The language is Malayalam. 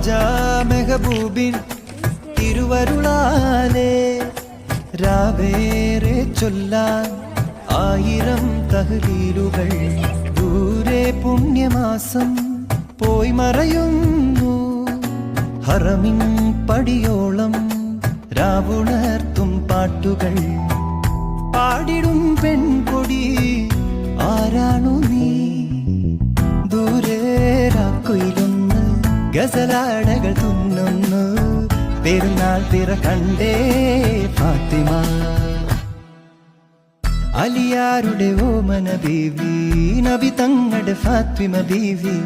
ഹാജാ മെഹബൂബിൻ തിരുവരുളാലേ രാവേറെ ചൊല്ലാൻ 1000 തഹ്ലീലുകൾ. ദൂരെ പുണ്യമാസം പോയി മറയുന്നു, ഹറമിൻ പടിയോളം രാവുണർത്തും പാട്ടുകൾ. പാടിടും പെൺകൊടി ആരാണു നീ, ദൂരെ രാക്കൊയിലൊന്ന് ഗസലാടകൾ തുന്നുന്നു. പെരുന്നാൾ തിര കണ്ടേ ഫാത്തിമ, അലിയാരുടെ ഓമന ബീവി, നബി തങ്ങളുടെ ഫാത്തിമ ബീവി.